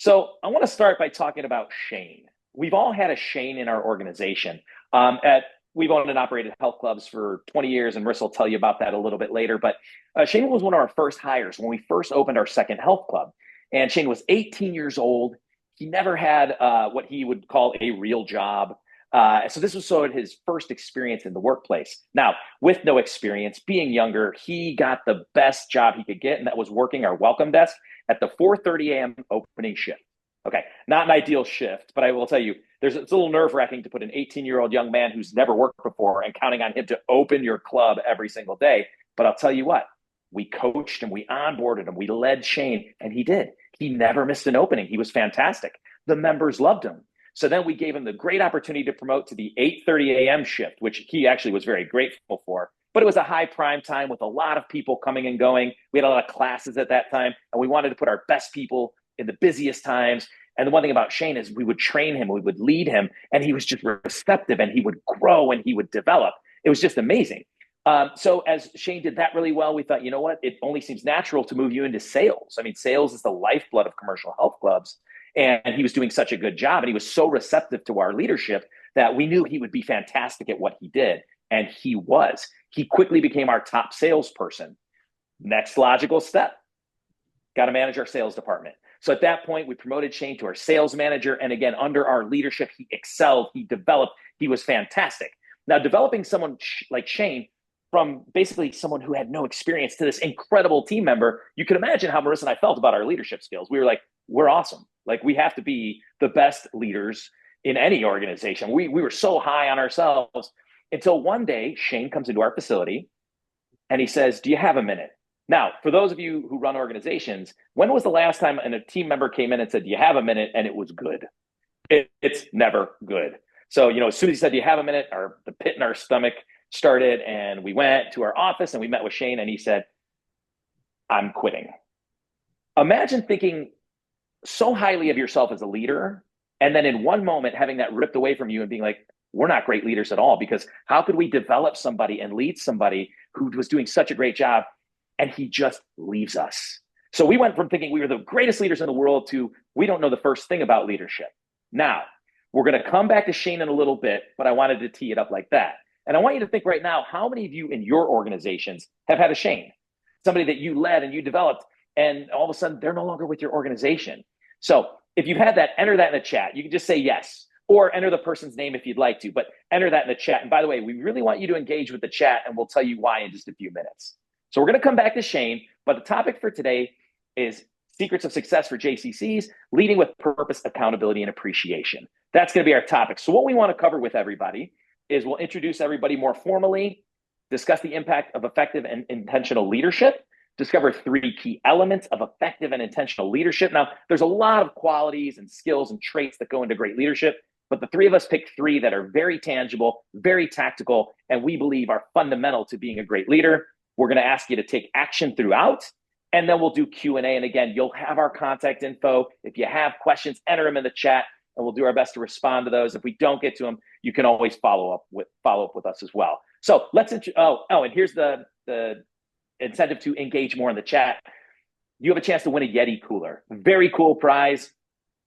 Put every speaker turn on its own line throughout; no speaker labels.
So I want to start by talking about Shane. We've all had a Shane in our organization. At We've owned and operated health clubs for 20 years, and Marissa will tell you about that a little bit later. But Shane was one of our first hires when we first opened our second health club. And Shane was 18 years old. He never had what he would call a real job. So this was sort of his first experience in the workplace. Now, with no experience, being younger, he got the best job he could get, and that was working our welcome desk at the 4:30 a.m. opening shift. Okay, not an ideal shift, but I will tell you, it's a little nerve-wracking to put an 18-year-old young man who's never worked before and counting on him to open your club every single day. But I'll tell you what, we coached him, we onboarded him, we led Shane, and he did. He never missed an opening. He was fantastic. The members loved him. So then we gave him the great opportunity to promote to the 8:30 a.m. shift, which he actually was very grateful for. But it was a high prime time with a lot of people coming and going. We had a lot of classes at that time, and we wanted to put our best people in the busiest times. And the one thing about Shane is we would train him, we would lead him, and he was just receptive, and he would grow and he would develop. It was just amazing. So as Shane did that really well, we thought, you know what? It only seems natural to move you into sales. I mean, sales is the lifeblood of commercial health clubs. And he was doing such a good job, and he was so receptive to our leadership that we knew he would be fantastic at what he did. And he was. He quickly became our top salesperson. Next logical step, got to manage our sales department. So at that point, we promoted Shane to our sales manager. And again, under our leadership, he excelled, he developed, he was fantastic. Now, developing someone like Shane from basically someone who had no experience to this incredible team member, you can imagine how Marissa and I felt about our leadership skills. We were like, we're awesome. Like, we have to be the best leaders in any organization. We were so high on ourselves until one day Shane comes into our facility and he says, do you have a minute? Now, for those of you who run organizations, when was the last time a team member came in and said, do you have a minute? And it was good. It's never good. So, as soon as he said, do you have a minute? The pit in our stomach started, and we went to our office and we met with Shane, and he said, I'm quitting. Imagine thinking so highly of yourself as a leader, and then in one moment having that ripped away from you and being like, we're not great leaders at all, because how could we develop somebody and lead somebody who was doing such a great job, and he just leaves us? So we went from thinking we were the greatest leaders in the world to we don't know the first thing about leadership. Now, we're going to come back to Shane in a little bit, but I wanted to tee it up like that. And I want you to think right now, how many of you in your organizations have had a Shane? Somebody that you led and you developed, and all of a sudden they're no longer with your organization. So if you've had that, enter that in the chat. You can just say yes, or enter the person's name if you'd like to, but enter that in the chat. And by the way, we really want you to engage with the chat, and we'll tell you why in just a few minutes. So we're going to come back to Shane, but the topic for today is secrets of success for JCCs, leading with purpose, accountability, and appreciation. That's going to be our topic. So what we want to cover with everybody is we'll introduce everybody more formally, discuss the impact of effective and intentional leadership, discover 3 key elements of effective and intentional leadership. Now, there's a lot of qualities and skills and traits that go into great leadership, but the 3 of us picked 3 that are very tangible, very tactical, and we believe are fundamental to being a great leader. We're going to ask you to take action throughout, and then we'll do Q&A. And again, you'll have our contact info. If you have questions, enter them in the chat, and we'll do our best to respond to those. If we don't get to them, you can always follow up with us as well. So let's and here's the incentive to engage more in the chat. You have a chance to win a Yeti cooler. Very cool prize,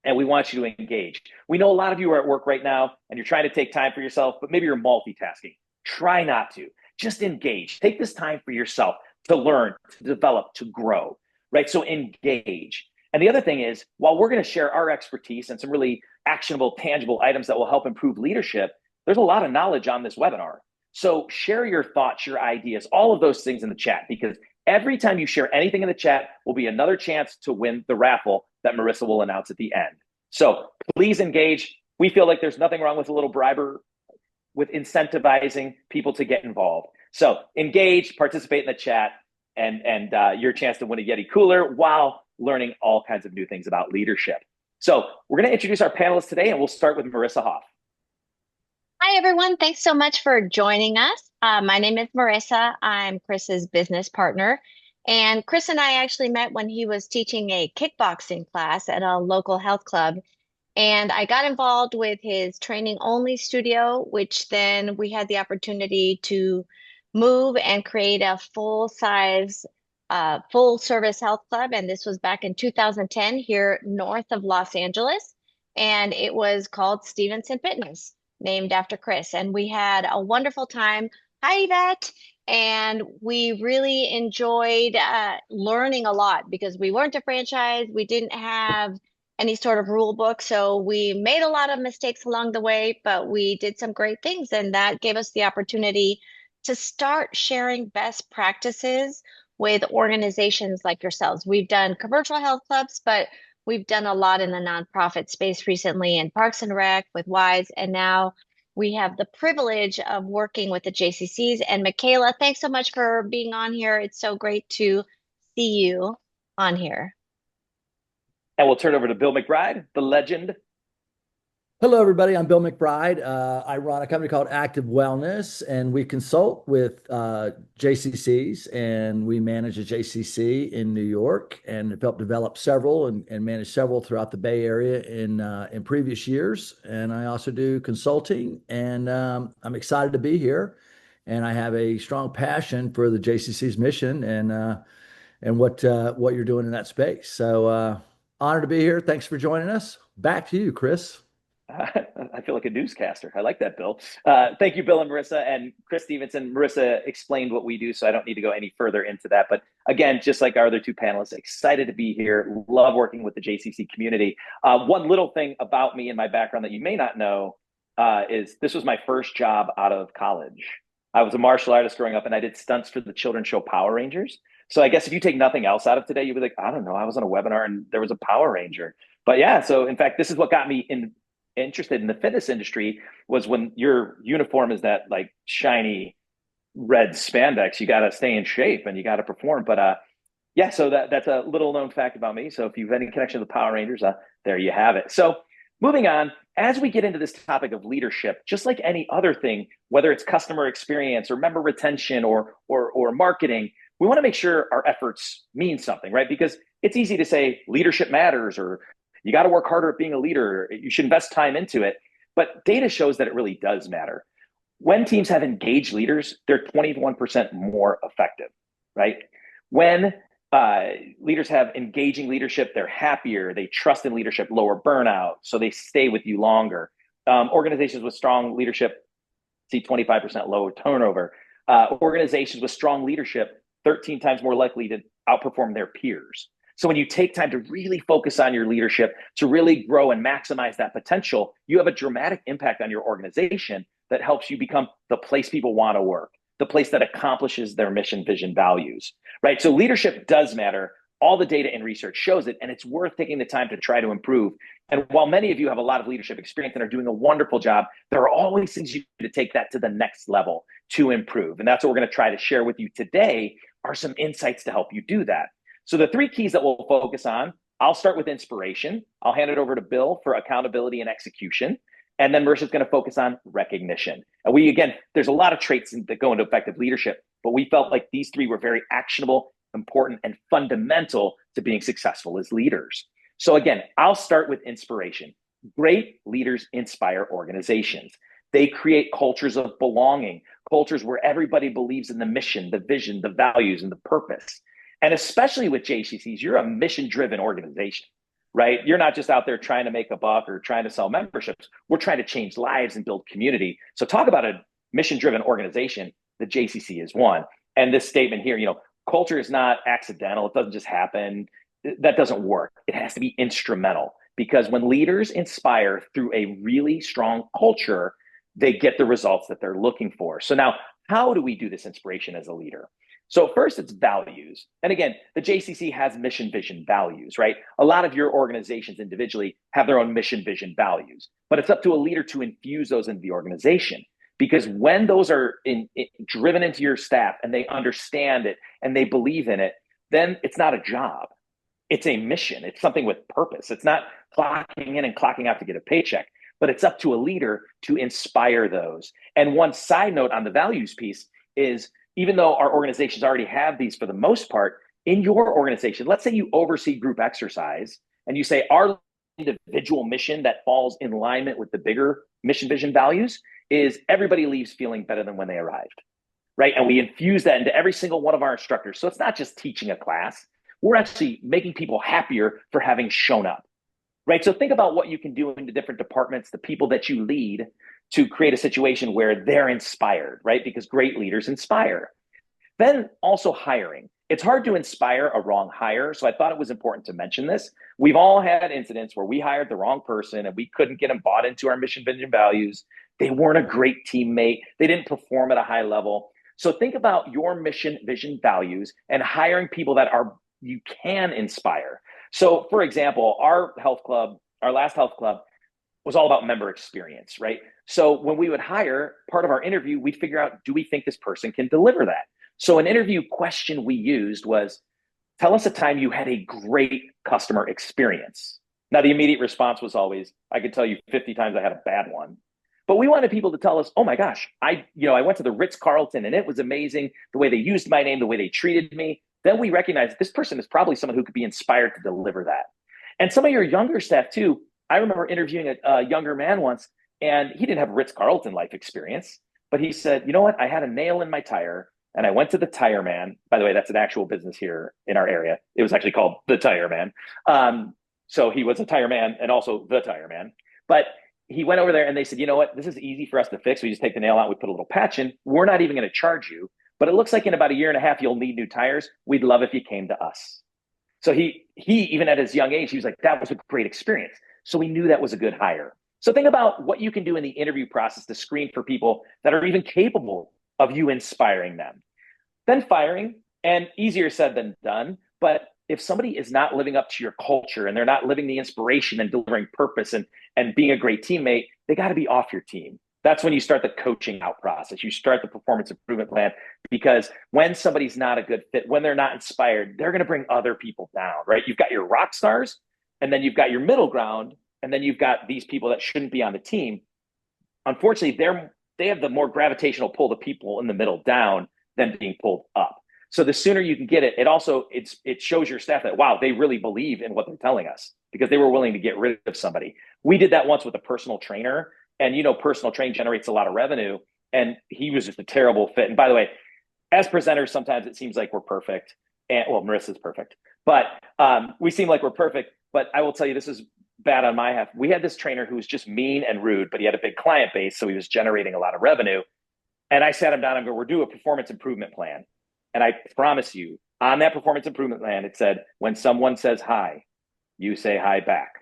and we want you to engage. We know a lot of you are at work right now and you're trying to take time for yourself, but maybe you're multitasking. Try not to. Just engage. Take this time for yourself to learn, to develop, to grow, right? So engage. And the other thing is, while we're going to share our expertise and some really actionable, tangible items that will help improve leadership, there's a lot of knowledge on this webinar. So share your thoughts, your ideas, all of those things in the chat, because every time you share anything in the chat will be another chance to win the raffle that Marissa will announce at the end. So please engage. We feel like there's nothing wrong with a little briber, with incentivizing people to get involved. So engage, participate in the chat, and your chance to win a Yeti cooler while learning all kinds of new things about leadership. So we're going to introduce our panelists today, and we'll start with Marisa Hoff.
Hi, everyone. Thanks so much for joining us. My name is Marissa. I'm Chris's business partner. And Chris and I actually met when he was teaching a kickboxing class at a local health club. And I got involved with his training only studio, which then we had the opportunity to move and create a full size full service health club. And this was back in 2010 here north of Los Angeles. And it was called Stevenson Fitness, named after Chris. And we had a wonderful time. Hi, Yvette. And we really enjoyed learning a lot because we weren't a franchise. We didn't have any sort of rule book. So we made a lot of mistakes along the way, but we did some great things. And that gave us the opportunity to start sharing best practices with organizations like yourselves. We've done commercial health clubs, but we've done a lot in the nonprofit space recently in Parks and Rec with WISE. And now we have the privilege of working with the JCCs. And Michaela, thanks so much for being on here. It's so great to see you on here.
And we'll turn over to Bill McBride, the legend.
Hello, everybody. I'm Bill McBride. I run a company called Active Wellness, and we consult with JCCs, and we manage a JCC in New York, and have helped develop several and manage several throughout the Bay Area in previous years. And I also do consulting, and I'm excited to be here. And I have a strong passion for the JCC's mission and what you're doing in that space. So honored to be here. Thanks for joining us. Back to you, Chris.
I feel like a newscaster. I like that, Bill. Thank you, Bill and Marisa and Chris Stevenson. Marisa explained what we do, so I don't need to go any further into that. But again, just like our other two panelists, excited to be here. Love working with the JCC community. One little thing about me and my background that you may not know is this was my first job out of college. I was a martial artist growing up, and I did stunts for the children's show Power Rangers. So I guess if you take nothing else out of today, you'd be like, I don't know, I was on a webinar and there was a Power Ranger. But yeah, so in fact, this is what got me interested in the fitness industry was when your uniform is that like shiny red spandex, you got to stay in shape and you got to perform. But yeah, so that's a little known fact about me. So if you've any connection to the Power Rangers, there you have it. So moving on, as we get into this topic of leadership, just like any other thing, whether it's customer experience or member retention or marketing, we want to make sure our efforts mean something, right? Because it's easy to say leadership matters, or you got to work harder at being a leader. You should invest time into it. But data shows that it really does matter. When teams have engaged leaders, they're 21% more effective, right? When leaders have engaging leadership, they're happier, they trust in leadership, lower burnout, so they stay with you longer. Organizations with strong leadership see 25% lower turnover. Organizations with strong leadership, 13 times more likely to outperform their peers. So when you take time to really focus on your leadership, to really grow and maximize that potential, you have a dramatic impact on your organization that helps you become the place people want to work, the place that accomplishes their mission, vision, values, right? So leadership does matter. All the data and research shows it, and it's worth taking the time to try to improve. And while many of you have a lot of leadership experience and are doing a wonderful job, there are always things you do to take that to the next level to improve. And that's what we're going to try to share with you today are some insights to help you do that. So the three keys that we'll focus on, I'll start with inspiration. I'll hand it over to Bill for accountability and execution. And then Marissa's going to focus on recognition. And again, there's a lot of traits that go into effective leadership, but we felt like these three were very actionable, important, and fundamental to being successful as leaders. So again, I'll start with inspiration. Great leaders inspire organizations. They create cultures of belonging, cultures where everybody believes in the mission, the vision, the values, and the purpose. And especially with JCCs, you're a mission-driven organization, right? You're not just out there trying to make a buck or trying to sell memberships. We're trying to change lives and build community. So talk about a mission-driven organization. The JCC is one. And this statement here, culture is not accidental. It doesn't just happen. That doesn't work. It has to be instrumental, because when leaders inspire through a really strong culture, they get the results that they're looking for. So now, how do we do this inspiration as a leader? So first, it's values. And again, the JCC has mission, vision, values, right? A lot of your organizations individually have their own mission, vision, values, but it's up to a leader to infuse those into the organization. Because when those are driven into your staff and they understand it and they believe in it, then it's not a job. It's a mission. It's something with purpose. It's not clocking in and clocking out to get a paycheck, but it's up to a leader to inspire those. And one side note on the values piece is, even though our organizations already have these for the most part, in your organization, let's say you oversee group exercise and you say our individual mission that falls in alignment with the bigger mission, vision, values is everybody leaves feeling better than when they arrived. right? And we infuse that into every single one of our instructors. So it's not just teaching a class. We're actually making people happier for having shown up, right? So think about what you can do in the different departments, the people that you lead, to create a situation where they're inspired, right? Because great leaders inspire. Then also hiring. It's hard to inspire a wrong hire. So I thought it was important to mention this. We've all had incidents where we hired the wrong person and we couldn't get them bought into our mission, vision, values. They weren't a great teammate. They didn't perform at a high level. So think about your mission, vision, values, and hiring people that are you can inspire. So for example, our health club, our last health club, was all about member experience, right? So when we would hire, part of our interview, we'd figure out, do we think this person can deliver that? So an interview question we used was, tell us a time you had a great customer experience. Now, the immediate response was always, I could tell you 50 times I had a bad one. But we wanted people to tell us, oh my gosh, I went to the Ritz-Carlton and it was amazing, the way they used my name, the way they treated me. Then we recognized this person is probably someone who could be inspired to deliver that. And some of your younger staff too, I remember interviewing a younger man once, and he didn't have Ritz-Carlton life experience, but he said, you know what? I had a nail in my tire and I went to the tire man. By the way, that's an actual business here in our area. It was actually called the Tire Man. So he was a tire man and also the tire man. But he went over there and they said, you know what? This is easy for us to fix. We just take the nail out, we put a little patch in. We're not even going to charge you, but it looks like in about a year and a half, you'll need new tires. We'd love if you came to us. So he even at his young age, he was like, that was a great experience. So we knew that was a good hire. So think about what you can do in the interview process to screen for people that are even capable of you inspiring them. Then firing, and easier said than done. But if somebody is not living up to your culture and they're not living the inspiration and delivering purpose and being a great teammate, they got to be off your team. That's when you start the coaching out process. You start the performance improvement plan, because when somebody's not a good fit, when they're not inspired, they're going to bring other people down, right? You've got your rock stars, and then you've got your middle ground, and then you've got these people that shouldn't be on the team. Unfortunately, they have the more gravitational pull the people in the middle down than being pulled up. So the sooner you can get it, it shows your staff that, wow, they really believe in what they're telling us, because they were willing to get rid of somebody. We did that once with a personal trainer, and personal training generates a lot of revenue, and he was just a terrible fit. And by the way, as presenters, sometimes it seems like we're perfect, and well, Marissa's perfect, but we seem like we're perfect. But I will tell you, this is bad on my half. We had this trainer who was just mean and rude, but he had a big client base, so he was generating a lot of revenue. And I sat him down and go, we're doing a performance improvement plan. And I promise you, on that performance improvement plan, it said, when someone says hi, you say hi back.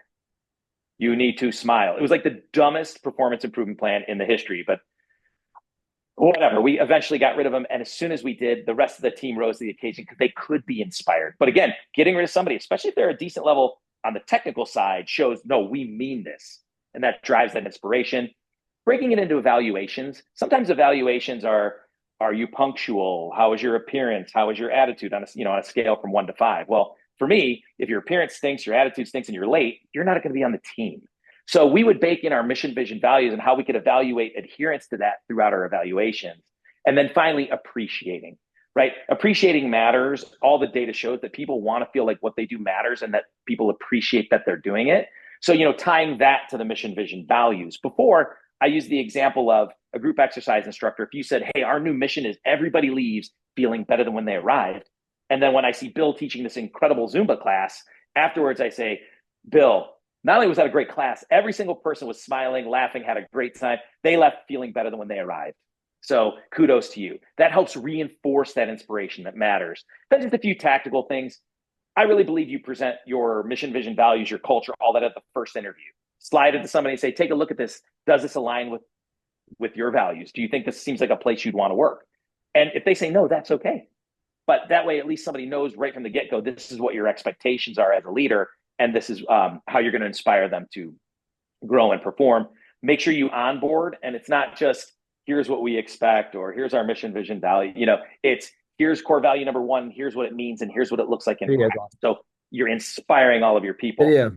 You need to smile. It was like the dumbest performance improvement plan in the history, but whatever. We eventually got rid of him. And as soon as we did, the rest of the team rose to the occasion because they could be inspired. But again, getting rid of somebody, especially if they're a decent level on the technical side, shows, no, we mean this. And that drives that inspiration. Breaking it into evaluations. Sometimes evaluations are you punctual? How is your appearance? How is your attitude on a scale from 1 to 5? Well, for me, if your appearance stinks, your attitude stinks, and you're late, you're not going to be on the team. So we would bake in our mission, vision, values, and how we could evaluate adherence to that throughout our evaluations. And then finally, appreciating, right? Appreciating matters. All the data shows that people want to feel like what they do matters and that people appreciate that they're doing it. So, tying that to the mission, vision, values. Before, I used the example of a group exercise instructor. If you said, hey, our new mission is everybody leaves feeling better than when they arrived. And then when I see Bill teaching this incredible Zumba class, afterwards I say, Bill, not only was that a great class, every single person was smiling, laughing, had a great time. They left feeling better than when they arrived. So kudos to you. That helps reinforce that inspiration that matters. Then just a few tactical things. I really believe you present your mission, vision, values, your culture, all that at the first interview. Slide it to somebody and say, take a look at this. Does this align with your values? Do you think this seems like a place you'd want to work? And if they say no, that's okay. But that way, at least somebody knows right from the get-go, this is what your expectations are as a leader, and this is how you're going to inspire them to grow and perform. Make sure you onboard, and it's not just, here's what we expect, or here's our mission, vision, value. It's, here's core value number 1, here's what it means, and here's what it looks like in practice. So you're inspiring all of your people.
Yeah.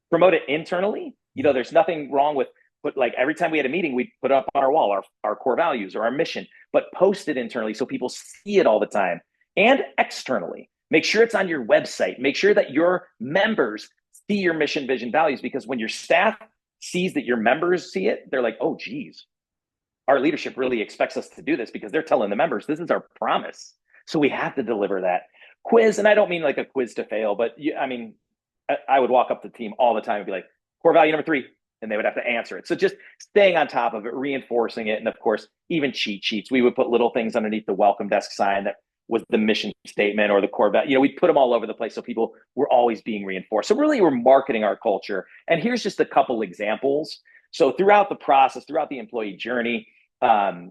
Promote it internally. There's nothing wrong with, but like every time we had a meeting, we'd put up on our wall our core values or our mission, but post it internally so people see it all the time. And externally, make sure it's on your website. Make sure that your members see your mission, vision, values, because when your staff sees that your members see it, they're like, oh, geez, our leadership really expects us to do this because they're telling the members, this is our promise. So we have to deliver that quiz. And I don't mean like a quiz to fail, but I mean, I would walk up to the team all the time and be like, core value number 3, and they would have to answer it. So just staying on top of it, reinforcing it. And of course, even cheat sheets. We would put little things underneath the welcome desk sign that was the mission statement or the core value. You know, we put them all over the place so people were always being reinforced. So really we're marketing our culture. And here's just a couple examples. So throughout the process, throughout the employee journey,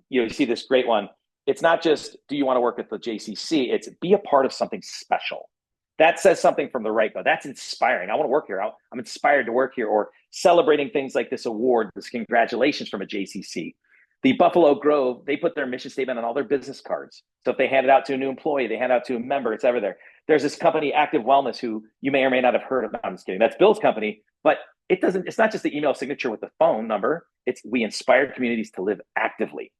you see this great one. It's not just, do you want to work at the JCC? It's be a part of something special. That says something from the right go. That's inspiring. I want to work here. I'm inspired to work here. Or celebrating things like this award, this congratulations from a JCC. The Buffalo Grove, they put their mission statement on all their business cards. So if they hand it out to a new employee, they hand it out to a member, it's ever there. There's this company, Active Wellness, who you may or may not have heard of. I'm just kidding. That's Bill's company. But it's not just the email signature with the phone number. It's we inspire communities to live actively,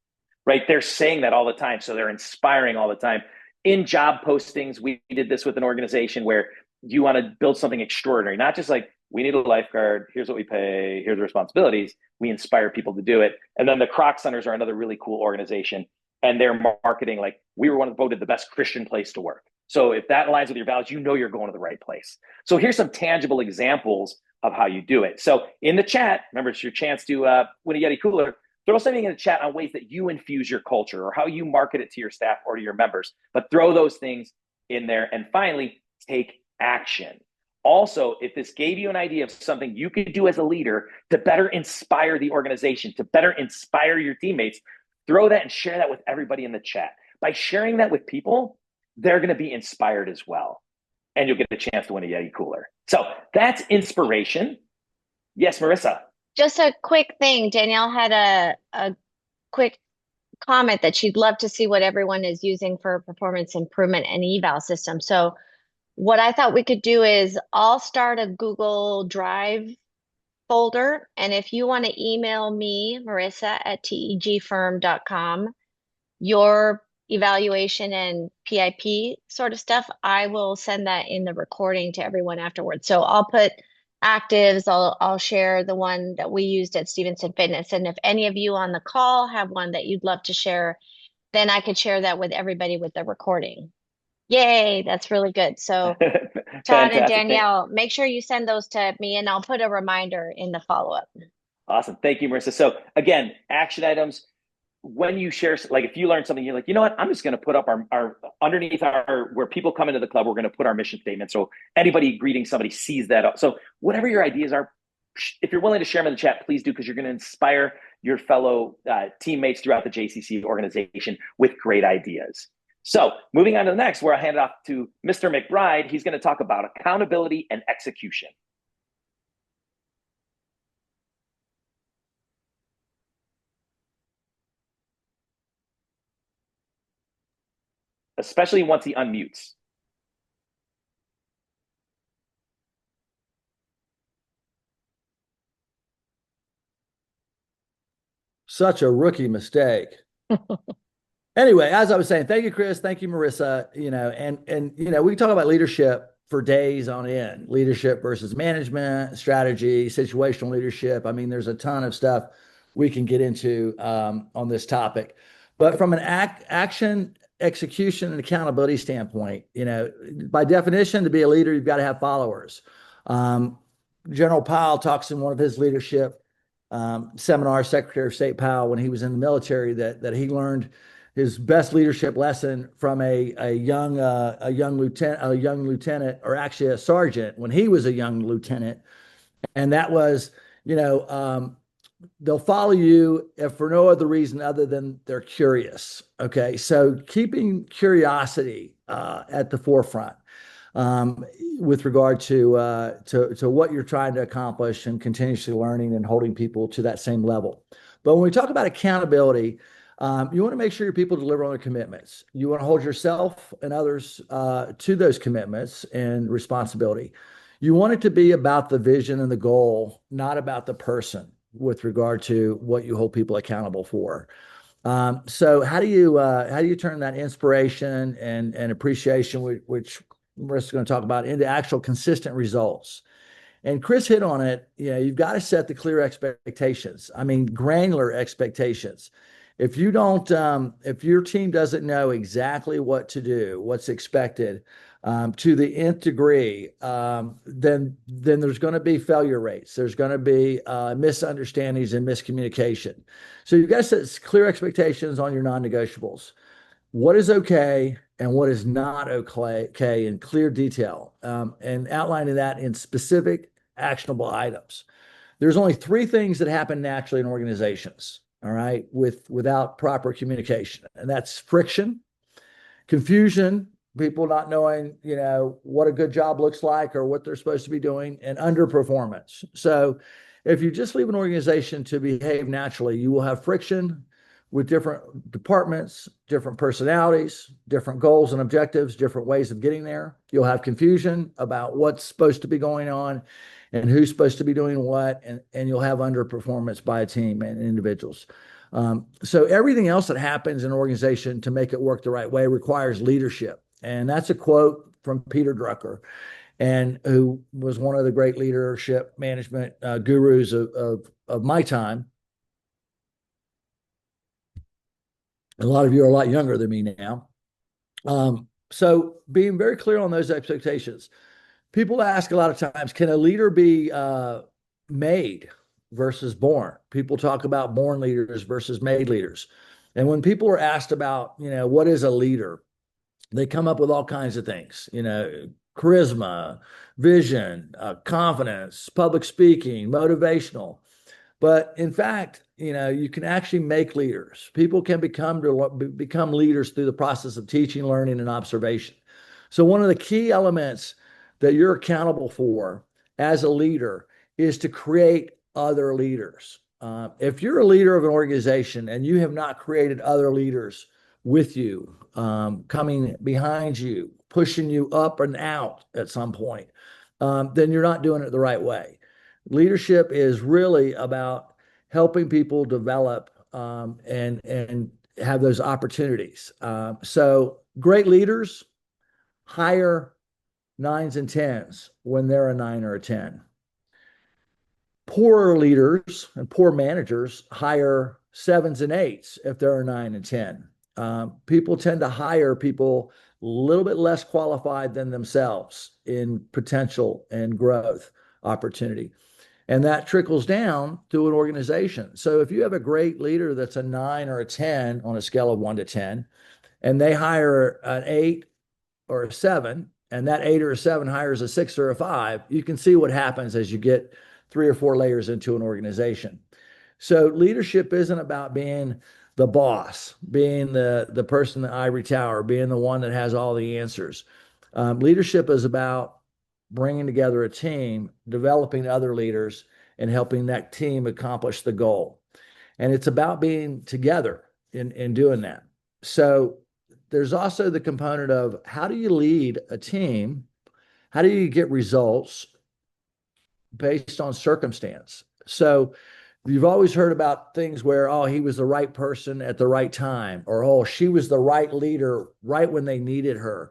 right? They're saying that all the time. So they're inspiring all the time. In job postings, we did this with an organization where you want to build something extraordinary, not just like, we need a lifeguard, here's what we pay, here's the responsibilities. We inspire people to do it. And then the Croc Centers are another really cool organization. And they're marketing like, we were voted the best Christian place to work. So if that aligns with your values, you know you're going to the right place. So here's some tangible examples of how you do it. So in the chat, remember, it's your chance to win a Yeti cooler. Throw something in the chat on ways that you infuse your culture or how you market it to your staff or to your members. But throw those things in there. And finally, take action. Also, if this gave you an idea of something you could do as a leader to better inspire the organization, to better inspire your teammates, throw that and share that with everybody in the chat. By sharing that with people, they're going to be inspired as well. And you'll get a chance to win a Yeti cooler. So that's inspiration. Yes, Marisa.
Just a quick thing. Danielle had a quick comment that she'd love to see what everyone is using for performance improvement and eval system. So what I thought we could do is I'll start a Google Drive folder. And if you want to email me, Marisa at tegfirm.com, your evaluation and PIP sort of stuff, I will send that in the recording to everyone afterwards. So I'll put actives, I'll share the one that we used at Stevenson Fitness. And if any of you on the call have one that you'd love to share, then I could share that with everybody with the recording. Yay, that's really good. So Todd and Danielle, make sure you send those to me and I'll put a reminder in the follow-up.
Awesome. Thank you, Marisa. So again, action items. When you share, like if you learn something, you're like, you know what, I'm just going to put up our underneath our, where people come into the club, we're going to put our mission statement. So anybody greeting somebody sees that up. So whatever your ideas are, if you're willing to share them in the chat, please do, because you're going to inspire your fellow teammates throughout the JCC organization with great ideas. So moving on to the next, where I'll hand it off to Mr. McBride. He's going to talk about accountability and execution. Especially once he unmutes.
Such a rookie mistake. Anyway, as I was saying, thank you, Chris. Thank you, Marisa. We can talk about leadership for days on end. Leadership versus management, strategy, situational leadership. I mean, there's a ton of stuff we can get into on this topic. But from an action, execution, and accountability standpoint, by definition, to be a leader, you've got to have followers. General Powell talks in one of his leadership seminars, Secretary of State Powell, when he was in the military, that he learned his best leadership lesson from a young lieutenant, or actually a sergeant when he was a young lieutenant, and that was, they'll follow you if for no other reason other than they're curious. Okay, so keeping curiosity at the forefront with regard to what you're trying to accomplish, and continuously learning and holding people to that same level. But when we talk about accountability, you want to make sure your people deliver on their commitments. You want to hold yourself and others to those commitments and responsibility. You want it to be about the vision and the goal, not about the person, with regard to what you hold people accountable for. So how do you turn that inspiration and appreciation, which we're going to talk about, into actual consistent results? And Chris hit on it. You've got to set the clear expectations. I mean, granular expectations. If you don't, if your team doesn't know exactly what to do, what's expected, to the nth degree, then there's going to be failure rates. There's going to be misunderstandings and miscommunication. So you've got to set clear expectations on your non-negotiables. What is okay and what is not okay in clear detail, and outlining that in specific, actionable items. There's only three things that happen naturally in organizations, all right, without proper communication, and that's friction, confusion, people not knowing, what a good job looks like or what they're supposed to be doing, and underperformance. So if you just leave an organization to behave naturally, you will have friction with different departments, different personalities, different goals and objectives, different ways of getting there. You'll have confusion about what's supposed to be going on and who's supposed to be doing what, and you'll have underperformance by a team and individuals. So everything else that happens in an organization to make it work the right way requires leadership. And that's a quote from Peter Drucker, and who was one of the great leadership management gurus of my time. A lot of you are a lot younger than me now. So being very clear on those expectations. People ask a lot of times, can a leader be made versus born? People talk about born leaders versus made leaders. And when people are asked about, what is a leader, they come up with all kinds of things, charisma, vision, confidence, public speaking, motivational. But in fact, you can actually make leaders. People can become leaders through the process of teaching, learning, and observation. So one of the key elements that you're accountable for as a leader is to create other leaders. If you're a leader of an organization and you have not created other leaders with you, coming behind you, pushing you up and out at some point, then you're not doing it the right way. Leadership is really about helping people develop and have those opportunities. So great leaders hire nines and tens when they're a 9 or a 10. Poor leaders and poor managers hire 7s and 8s if they're a 9 and 10. People tend to hire people a little bit less qualified than themselves in potential and growth opportunity. And that trickles down to an organization. So if you have a great leader that's a 9 or a 10 on a scale of 1 to 10, and they hire an 8 or a 7, and that 8 or a 7 hires a 6 or a 5, you can see what happens as you get 3 or 4 layers into an organization. So leadership isn't about being the boss, being the person in the ivory tower, being the one that has all the answers. Leadership is about bringing together a team, developing other leaders, and helping that team accomplish the goal. And it's about being together in doing that. So there's also the component of, how do you lead a team? How do you get results based on circumstance? So you've always heard about things where, oh, he was the right person at the right time, or, oh, she was the right leader right when they needed her.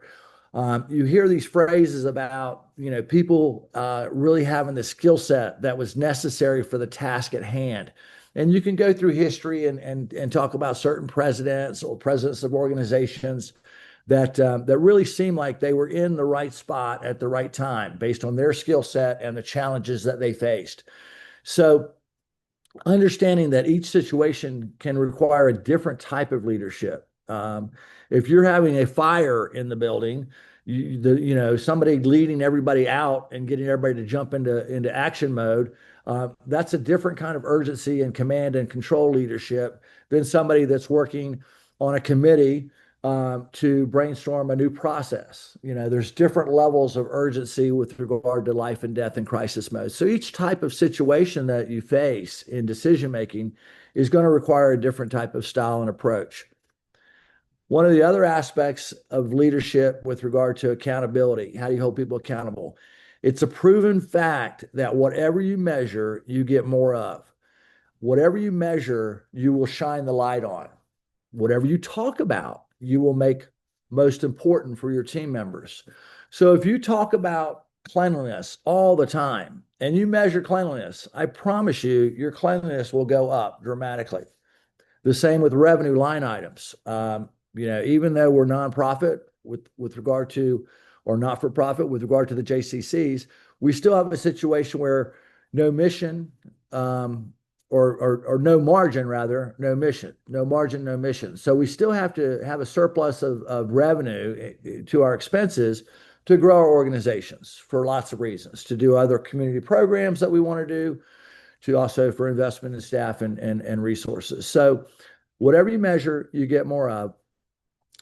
You hear these phrases about, people really having the skill set that was necessary for the task at hand. And you can go through history and talk about certain presidents or presidents of organizations that really seem like they were in the right spot at the right time based on their skill set and the challenges that they faced. So understanding that each situation can require a different type of leadership. If you're having a fire in the building, somebody leading everybody out and getting everybody to jump into action mode, that's a different kind of urgency and command and control leadership than somebody that's working on a committee to brainstorm a new process. There's different levels of urgency with regard to life and death and crisis mode. So each type of situation that you face in decision making is going to require a different type of style and approach. One of the other aspects of leadership with regard to accountability, how do you hold people accountable? It's a proven fact that whatever you measure, you get more of. Whatever you measure, you will shine the light on. Whatever you talk about, you will make most important for your team members. So if you talk about cleanliness all the time and you measure cleanliness, I promise you, your cleanliness will go up dramatically. The same with revenue line items. Even though we're nonprofit with regard to, or not for profit with regard to the JCCs, we still have a situation where no mission, or no margin, rather, no mission, no margin, no mission. So we still have to have a surplus of revenue to our expenses to grow our organizations for lots of reasons, to do other community programs that we want to do, to also for investment in staff and resources. So whatever you measure, you get more of.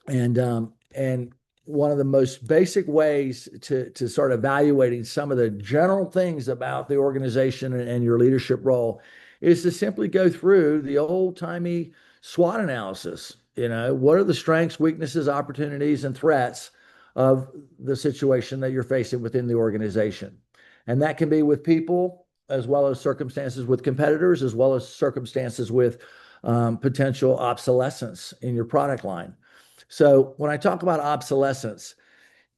And one of the most basic ways to start evaluating some of the general things about the organization and your leadership role is to simply go through the old-timey SWOT analysis. What are the strengths, weaknesses, opportunities, and threats of the situation that you're facing within the organization? And that can be with people, as well as circumstances with competitors, as well as circumstances with potential obsolescence in your product line. So when I talk about obsolescence,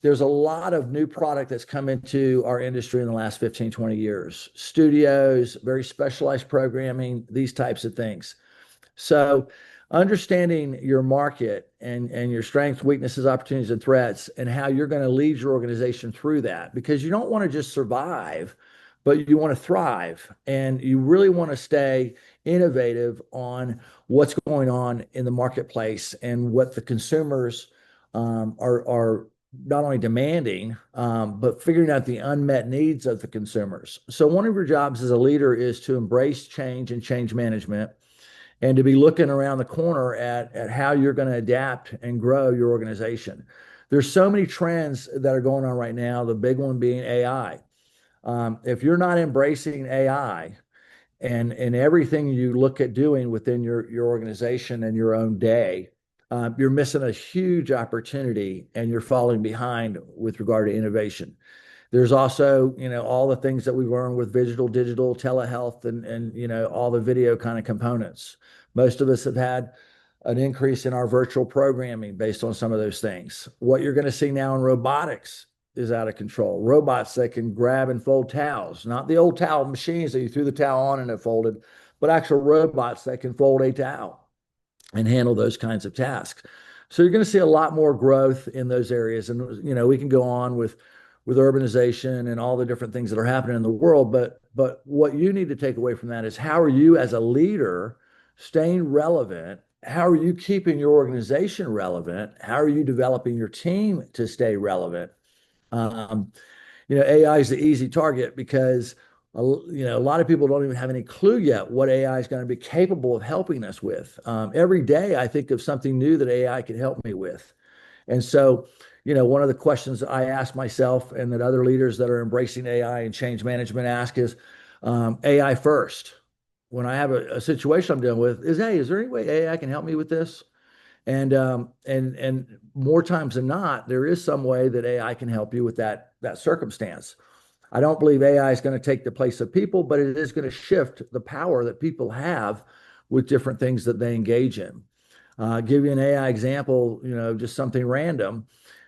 there's a lot of new product that's come into our industry in the last 15, 20 years. Studios, very specialized programming, these types of things. So understanding your market and your strengths, weaknesses, opportunities, and threats, and how you're going to lead your organization through that, because you don't want to just survive, but you want to thrive, and you really want to stay innovative on what's going on in the marketplace and what the consumers are not only demanding, but figuring out the unmet needs of the consumers. So one of your jobs as a leader is to embrace change and change management, and to be looking around the corner at how you're going to adapt and grow your organization. There's so many trends that are going on right now, the big one being AI. If you're not embracing AI and everything you look at doing within your organization and your own day, you're missing a huge opportunity, and you're falling behind with regard to innovation. There's also, all the things that we've learned with digital telehealth and all the video kind of components. Most of us have had an increase in our virtual programming based on some of those things. What you're going to see now in robotics is out of control. Robots that can grab and fold towels, not the old towel machines that you threw the towel on and it folded, but actual robots that can fold a towel and handle those kinds of tasks. So you're going to see a lot more growth in those areas. And, we can go on with urbanization and all the different things that are happening in the world. But what you need to take away from that is, how are you as a leader staying relevant? How are you keeping your organization relevant? How are you developing your team to stay relevant? AI is the easy target because a lot of people don't even have any clue yet what AI is going to be capable of helping us with. Every day I think of something new that AI can help me with. And so, one of the questions I ask myself, and that other leaders that are embracing AI and change management ask, is AI first. When I have a situation I'm dealing with, is there any way AI can help me with this? And more times than not, there is some way that AI can help you with that circumstance. I don't believe AI is going to take the place of people, but it is going to shift the power that people have with different things that they engage in. Give you an AI example, just something random.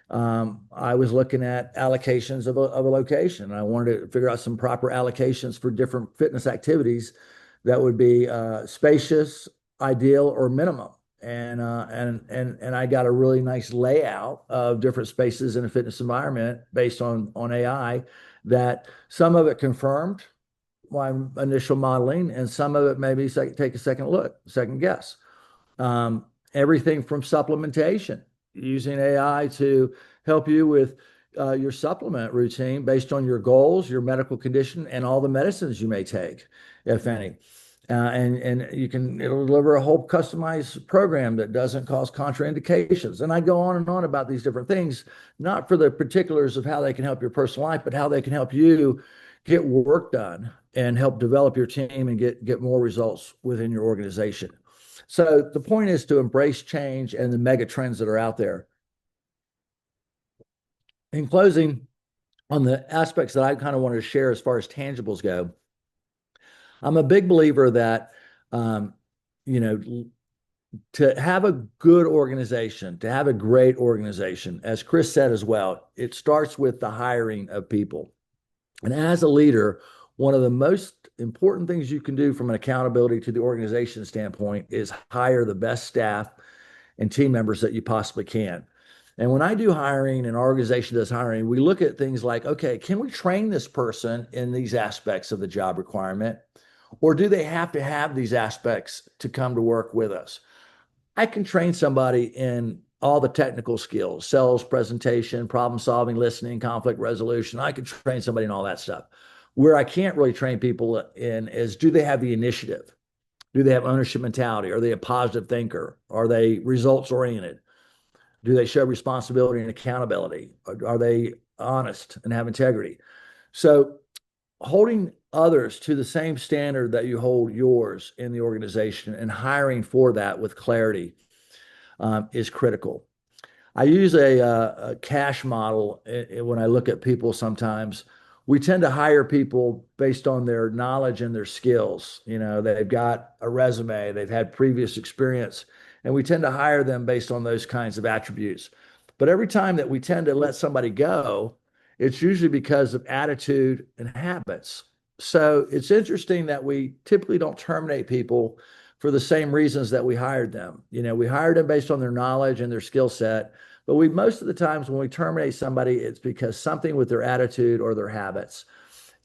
I was looking at allocations of a location. I wanted to figure out some proper allocations for different fitness activities that would be spacious, ideal, or minimum. And I got a really nice layout of different spaces in a fitness environment based on AI, that some of it confirmed my initial modeling, and some of it maybe take a second guess. Everything from supplementation, using AI to help you with your supplement routine based on your goals, your medical condition, and all the medicines you may take, if any. And it'll deliver a whole customized program that doesn't cause contraindications. And I go on and on about these different things, not for the particulars of how they can help your personal life, but how they can help you get work done and help develop your team and get more results within your organization. So the point is to embrace change and the mega trends that are out there. In closing, on the aspects that I kind of wanted to share as far as tangibles go, I'm a big believer that, to have a good organization, to have a great organization, as Chris said as well, it starts with the hiring of people. And as a leader, one of the most important things you can do from an accountability to the organization standpoint is hire the best staff and team members that you possibly can. And when I do hiring and our organization does hiring, we look at things like, okay, can we train this person in these aspects of the job requirement? Or do they have to have these aspects to come to work with us? I can train somebody in all the technical skills, sales, presentation, problem solving, listening, conflict resolution. I could train somebody in all that stuff. Where I can't really train people in is, do they have the initiative? Do they have ownership mentality? Are they a positive thinker? Are they results oriented? Do they show responsibility and accountability? Are they honest and have integrity? So holding others to the same standard that you hold yours in the organization and hiring for that with clarity is critical. I use a cash model when I look at people sometimes. We tend to hire people based on their knowledge and their skills. You know, they've got a resume, they've had previous experience, and we tend to hire them based on those kinds of attributes. But every time that we tend to let somebody go, it's usually because of attitude and habits. So it's interesting that we typically don't terminate people for the same reasons that we hired them. You know, we hired them based on their knowledge and their skill set, but we most of the times when we terminate somebody, it's because something with their attitude or their habits.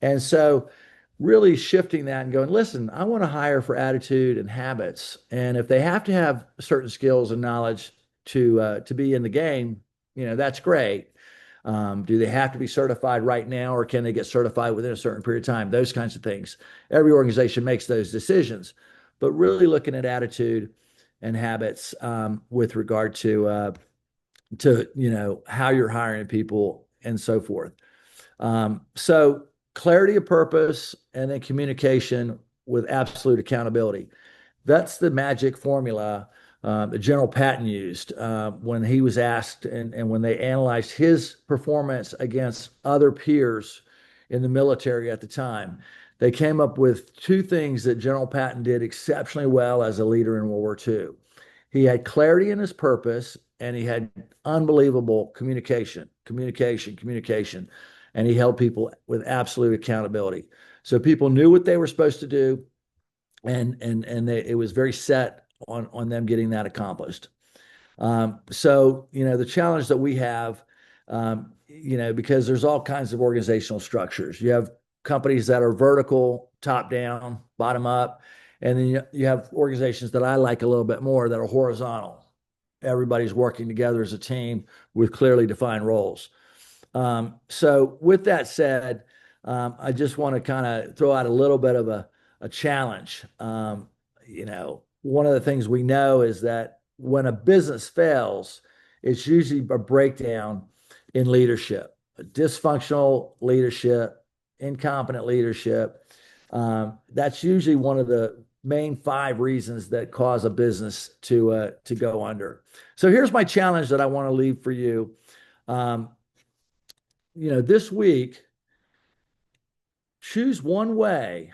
And so really shifting that and going, listen, I want to hire for attitude and habits. And if they have to have certain skills and knowledge to be in the game, you know, that's great. Do they have to be certified right now, or can they get certified within a certain period of time? Those kinds of things. Every organization makes those decisions, but really looking at attitude and habits with regard to you know how you're hiring people and so forth. So clarity of purpose and then communication with absolute accountability. That's the magic formula that General Patton used when he was asked and when they analyzed his performance against other peers in the military at the time. They came up with two things that General Patton did exceptionally well as a leader in World War II. He had clarity in his purpose, and he had unbelievable communication, and he held people with absolute accountability. So people knew what they were supposed to do, and it was very set on them getting that accomplished. So you know the challenge that we have, you know, because there's all kinds of organizational structures. You have companies that are vertical, top down, bottom up, and then you have organizations that I like a little bit more that are horizontal. Everybody's working together as a team with clearly defined roles. So with that said, I just want to kind of throw out a little bit of a challenge. You know, one of the things we know is that when a business fails, it's usually a breakdown in leadership, dysfunctional leadership, incompetent leadership. That's usually one of the main 5 reasons that cause a business to go under. So here's my challenge that I want to leave for you. You know, this week, choose one way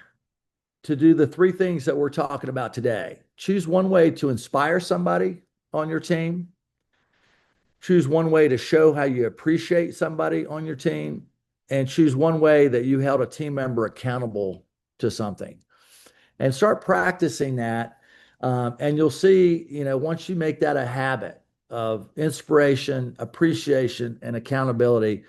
to do the 3 things that we're talking about today. Choose one way to inspire somebody on your team. Choose one way to show how you appreciate somebody on your team, and choose one way that you held a team member accountable to something. And start practicing that. And you'll see, you know, once you make that a habit of inspiration, appreciation, and accountability,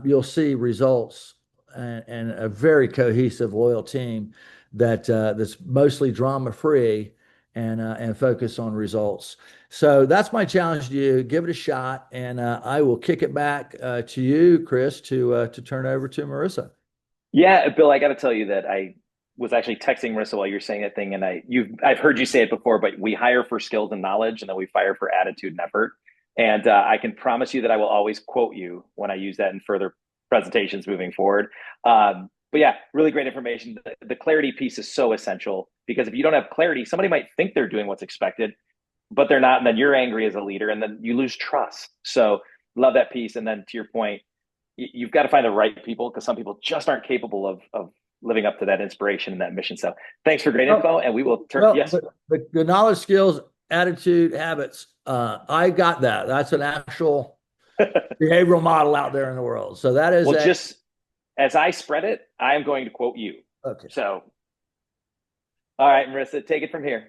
you'll see results and a very cohesive, loyal team that's mostly drama-free and focus on results. So that's my challenge to you. Give it a shot, and I will kick it back to you, Chris, to turn over to Marisa.
Yeah, Bill, I got to tell you that I was actually texting Marissa while you're saying that thing, and I've heard you say it before, but we hire for skills and knowledge, and then we fire for attitude and effort. And I can promise you that I will always quote you when I use that in further presentations moving forward. But yeah, really great information. The clarity piece is so essential, because if you don't have clarity, somebody might think they're doing what's expected, but they're not. And then you're angry as a leader, and then you lose trust. So love that piece. And then to your point, you've got to find the right people, because some people just aren't capable of living up to that inspiration and that mission. So thanks for great info. And we will turn.
Well,
Yes.
The knowledge, skills, attitude, habits. I got that. That's an actual behavioral model out there in the world. So that is
well, just as I spread it, I am going to quote you.
Okay.
So, all right, Marisa, take it from here.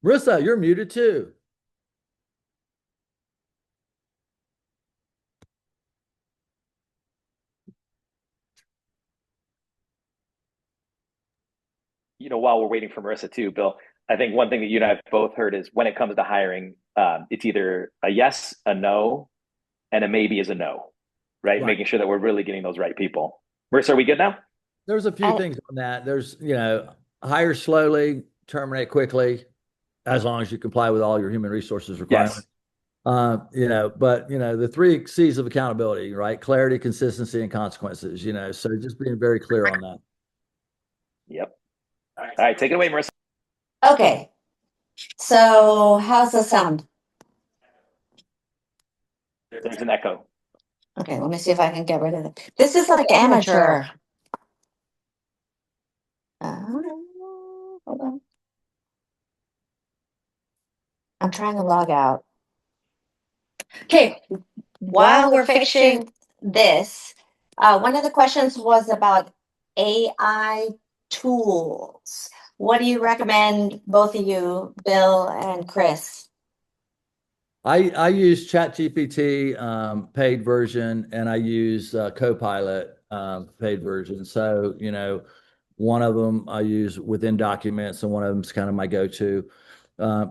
Marissa, you're muted too.
While we're waiting for Marissa too, Bill, I think one thing that you and I have both heard is when it comes to hiring, it's either a yes, a no, and a maybe is a no, right?
Right.
Making sure that we're really getting those right people. Marissa, are we good now?
There's a few
I,
things on that. There's, hire slowly, terminate quickly, as long as you comply with all your human resources requirements.
Yes.
But the three C's of accountability, right? Clarity, consistency, and consequences, so just being very clear on that.
Yep. All right, take it away, Marissa.
Okay, so how's the sound?
There's an echo.
Okay, let me see if I can get rid of it. This is like amateur. Hold on. I'm trying to log out. Okay, while we're fixing this, one of the questions was about AI tools. What do you recommend, both of you, Bill and Chris?
I use ChatGPT paid version, and I use Copilot paid version. So, one of them I use within documents, and one of them's kind of my go-to.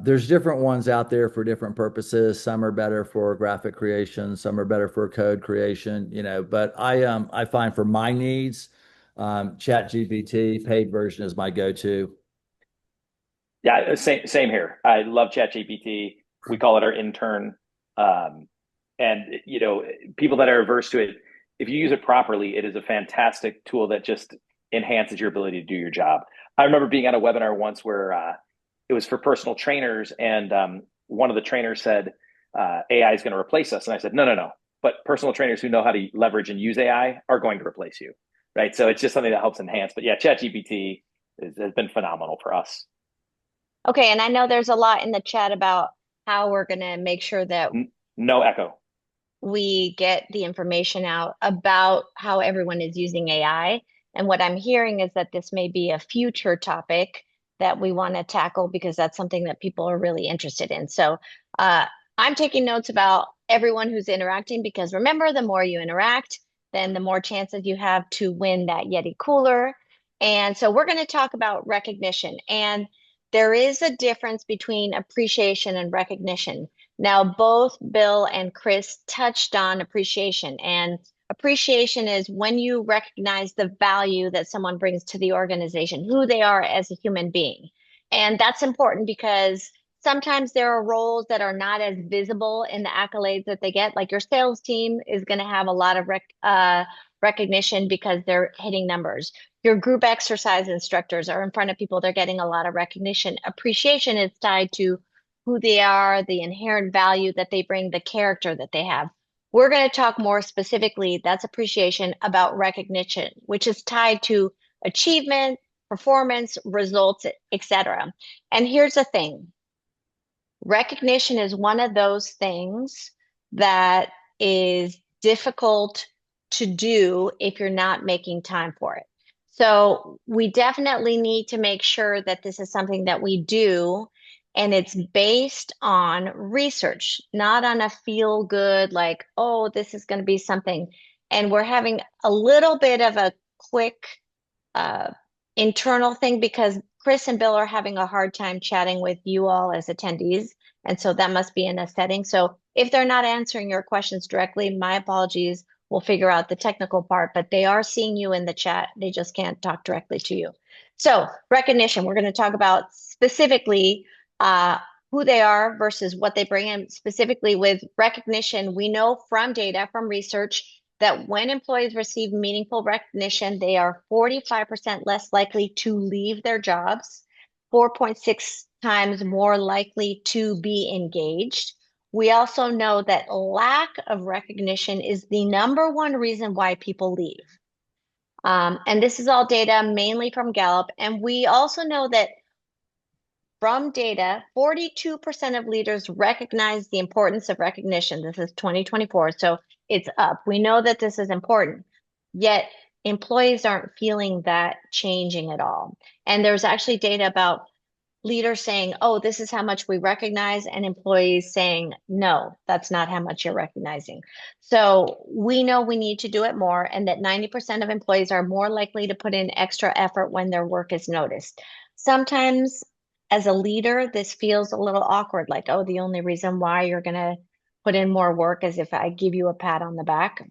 There's different ones out there for different purposes. Some are better for graphic creation, some are better for code creation, but I find for my needs, ChatGPT paid version is my go-to.
Yeah, same here. I love ChatGPT. We call it our intern. And people that are averse to it, if you use it properly, it is a fantastic tool that just enhances your ability to do your job. I remember being on a webinar once where it was for personal trainers, and one of the trainers said AI is going to replace us, and I said no, no, no. But personal trainers who know how to leverage and use AI are going to replace you, right? So it's just something that helps enhance. But yeah, ChatGPT has been phenomenal for us.
okay, and I know there's a lot in the chat about how we're going to make sure that
No echo.
we get the information out about how everyone is using AI. And what I'm hearing is that this may be a future topic that we want to tackle because that's something that people are really interested in. So I'm taking notes about everyone who's interacting, because remember, the more you interact, then the more chances you have to win that Yeti cooler. And so we're going to talk about recognition. And there is a difference between appreciation and recognition. Now, both Bill and Chris touched on appreciation, and appreciation is when you recognize the value that someone brings to the organization, who they are as a human being. And that's important because sometimes there are roles that are not as visible in the accolades that they get. Like your sales team is going to have a lot of recognition because they're hitting numbers. Your group exercise instructors are in front of people, they're getting a lot of recognition. Appreciation is tied to who they are, the inherent value that they bring, the character that they have. We're going to talk more specifically, that's appreciation, about recognition, which is tied to achievement, performance, results, etc. And here's the thing. Recognition is one of those things that is difficult to do if you're not making time for it. So we definitely need to make sure that this is something that we do, and it's based on research, not on a feel good, like, oh, this is going to be something. And we're having a little bit of a quick uh, internal thing because Chris and Bill are having a hard time chatting with you all as attendees. And so that must be in a setting. So if they're not answering your questions directly, my apologies. We'll figure out the technical part, but they are seeing you in the chat. They just can't talk directly to you. So recognition, we're going to talk about specifically who they are versus what they bring in. Specifically with recognition, we know from data, from research, that when employees receive meaningful recognition, they are 45% less likely to leave their jobs, 4.6 times more likely to be engaged. We also know that lack of recognition is the number one reason why people leave. And this is all data mainly from Gallup. And we also know that from data, 42% of leaders recognize the importance of recognition. This is 2024. So it's up. We know that this is important, yet employees aren't feeling that changing at all. And there's actually data about leaders saying, oh, this is how much we recognize, and employees saying, no, that's not how much you're recognizing. So we know we need to do it more, and that 90% of employees are more likely to put in extra effort when their work is noticed. Sometimes as a leader, this feels a little awkward, like, oh, the only reason why you're going to put in more work is if I give you a pat on the back.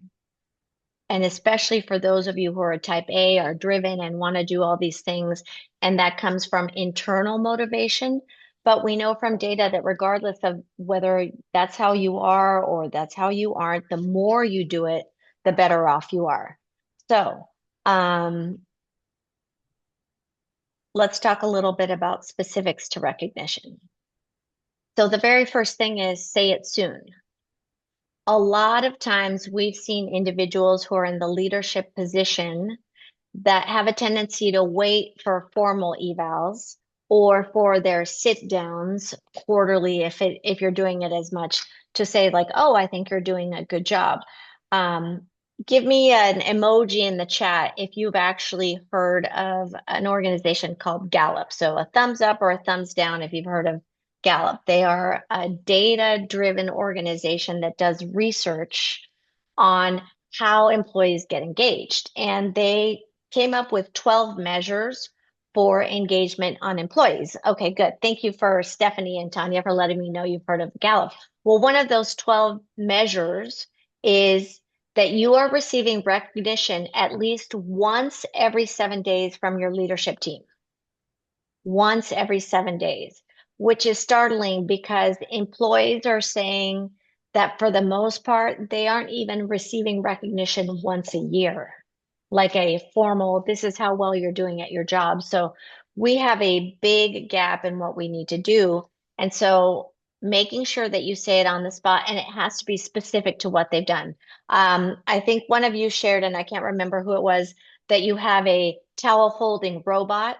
And especially for those of you who are type A, are driven and want to do all these things, and that comes from internal motivation. But we know from data that regardless of whether that's how you are or that's how you aren't, the more you do it, the better off you are. So let's talk a little bit about specifics to recognition. So the very first thing is say it soon. A lot of times we've seen individuals who are in the leadership position that have a tendency to wait for formal evals or for their sit downs quarterly if you're doing it as much, to say like, oh, I think you're doing a good job. Give me an emoji in the chat if you've actually heard of an organization called Gallup. So a thumbs up or a thumbs down if you've heard of Gallup. They are a data-driven organization that does research on how employees get engaged. And they came up with 12 measures for engagement on employees. Okay, good. Thank you for Stephanie and Tanya for letting me know you've heard of Gallup. Well, one of those 12 measures is that you are receiving recognition at least once every 7 days from your leadership team. Once every 7 days, which is startling because employees are saying that for the most part, they aren't even receiving recognition once a year, like a formal, this is how well you're doing at your job. So we have a big gap in what we need to do. And so making sure that you say it on the spot, and it has to be specific to what they've done. I think one of you shared, and I can't remember who it was, that you have a towel folding robot.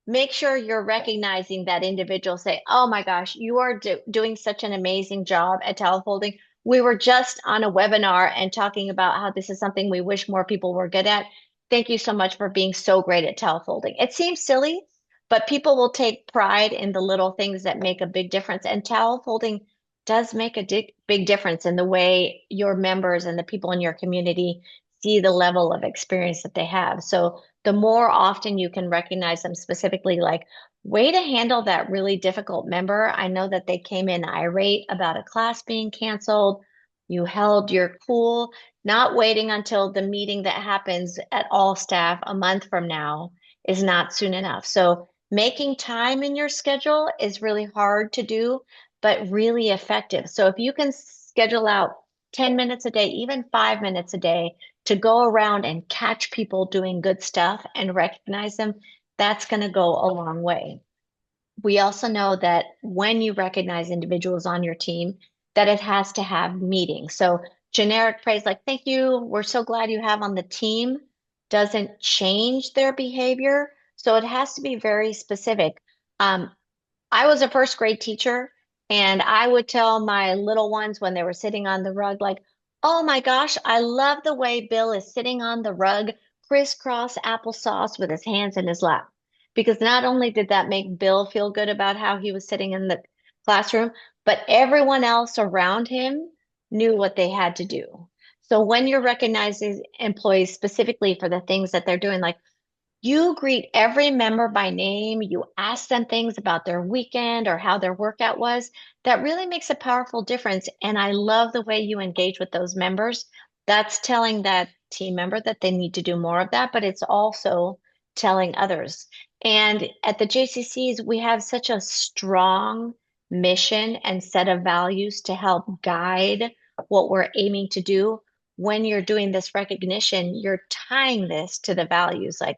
Make sure you're recognizing that individual. Say, oh my gosh, you are doing such an amazing job at towel folding. We were just on a webinar and talking about how this is something we wish more people were good at. Thank you so much for being so great at towel folding. It seems silly, but people will take pride in the little things that make a big difference. And towel folding does make a big difference in the way your members and the people in your community see the level of experience that they have. So the more often you can recognize them specifically, like, way to handle that really difficult member. I know that they came in irate about a class being canceled. You held your cool, not waiting until the meeting that happens at all staff a month from now is not soon enough. So making time in your schedule is really hard to do, but really effective. So if you can schedule out 10 minutes a day, even 5 minutes a day, to go around and catch people doing good stuff and recognize them, that's going to go a long way. We also know that when you recognize individuals on your team, that it has to have meaning. So generic praise like, thank you, we're so glad you have on the team, doesn't change their behavior. So it has to be very specific. I was a first grade teacher, and I would tell my little ones when they were sitting on the rug, like, oh my gosh, I love the way Bill is sitting on the rug, crisscross applesauce with his hands in his lap. Because not only did that make Bill feel good about how he was sitting in the classroom, but everyone else around him knew what they had to do. So when you're recognizing employees specifically for the things that they're doing, like, you greet every member by name, you ask them things about their weekend or how their workout was, that really makes a powerful difference. And I love the way you engage with those members. That's telling that team member that they need to do more of that, but it's also telling others. And at the JCCs, we have such a strong mission and set of values to help guide what we're aiming to do. When you're doing this recognition, you're tying this to the values, like,